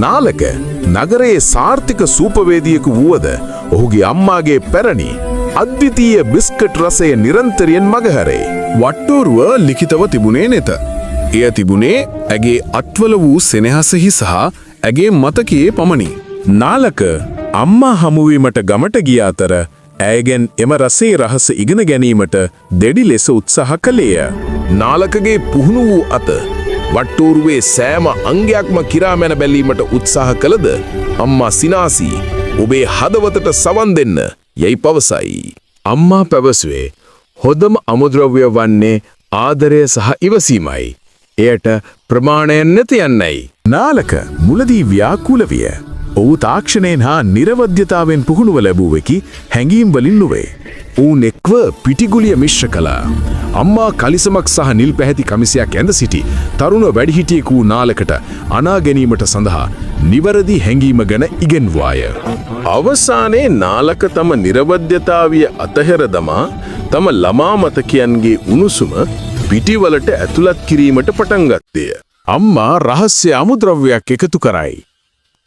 නාලක නගරයේ සාර්ථක සූපවේදියෙකු වුවද ඔහුගේ අම්මාගේ පැරණි අද්විතීය බිස්කට් රසය නිරන්තරයෙන් මගහැරේ. වට්ටෝරුව ලිඛිතව තිබුණේ නැත. එය තිබුණේ ඇගේ අත්වල වූ සෙනෙහසෙහි සහ ඇගේ මතකයේ පමණි. නාලක අම්මා හමුවීමට ගමට ගිය අතර ඇයගෙන් එම රසේ රහස ඉගෙන ගැනීමට දෙඩි ලෙස උත්සාහ කළේය. නාලකගේ පුහුණු වූ අත වට්ටෝරුවේ සෑම අංගයක්ම කිරා මැන බැලීමට උත්සාහ කළද අම්මා සිනාසී ඔබේ හදවතට සවන් දෙන්න යයි පවසයි. අම්මා පැවසුවේ හොඳම අමුද්‍රව්‍ය වන්නේ ආදරය සහ ඉවසීමයි. එයට ප්‍රමාණයක් නැත යන්නයි. නාලක මුලදී ව්‍යාකූල විය. ඔහු තාක්ෂණයෙන් හා නිර්වද්‍යතාවෙන් පුහුණුව ලැබුවෙකි හැඟීම් වලින් නොවේ. ඌ එක්ව පිටිගුලිය මිශ්‍ර කළා. අම්මා කලිසමක් සහ නිල් පැහැති කමිසයක් ඇඳ සිටි තරුණ වැඩිහිටියෙකු වූ නාලකට අනා ගැනීමට සඳහා නිවැරදි හැඟීම ගැන ඉගෙන්වාය. අවසානයේ නාලක තම නිර්වද්‍යතාවිය අතහැර දමා තම ළමා මතකයන්ගේ උණුසුම පිටිවලට ඇතුළත් කිරීමට පටන් ගත්තේය. අම්මා රහස්‍ය අමුද්‍රව්‍යයක් එකතු කරයි.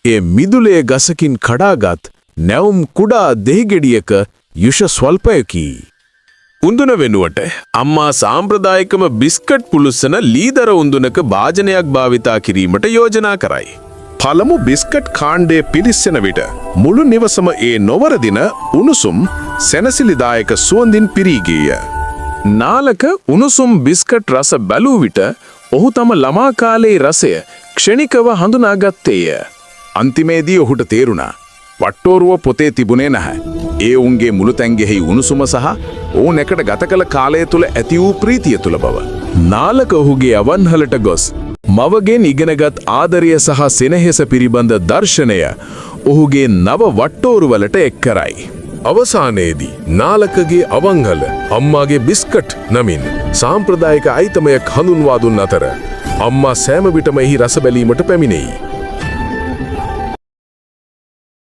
ඒ මිදුලේ ගසකින් කඩාගත් නැවුම් කුඩා දෙහිගෙඩියක යුෂ ස්වල්පයකි. උඳුන වෙනුවට අම්මා සාම්ප්‍රදායිකම බිස්කට් පුලුස්සන ලීදර උඳුනක භාජනයක් භාවිතා කිරීමට යෝජනා කරයි. පළමු බිස්කට් කාණ්ඩය පිලිස්සෙන විට මුළු නිවසම ඒ නොවරදින උණුසුම් සැනසිලිදායක සුවඳින් පිරී ගිය. නාලක උණුසුම් බිස්කට් රස බැලූ විට ඔහු තම ළමා කාලයේ රසය ක්ෂණිකව හඳුනාගත්තේය. අන්තිමේදී ඔහුට තේරුණා වට්ටෝරුව පොතේ තිබුණේ නැහැ. ඒ උන්ගේ මුළු තැන්ගෙහි උණුසුම සහ ඔවුන් එකට ගත කළ කාලය තුළ ඇති වූ ප්‍රීතිය තුළ බව. නාලක ඔහුගේ අවන්හලට ගොස් මවගෙන් ඉගෙනගත් ආදරය සහ සෙනෙහස පිළිබඳ දර්ශනය ඔහුගේ නව වට්ටෝරුවලට එක් කරයි. අවසානයේදී නාලකගේ අවංහල අම්මාගේ බිස්කට් නමින් සාම්ප්‍රදායික අයිතමයක් හඳුන්වා දුන් අතර අම්මා සෑම විටම එහි රස බැලීමට පැමිණෙයි.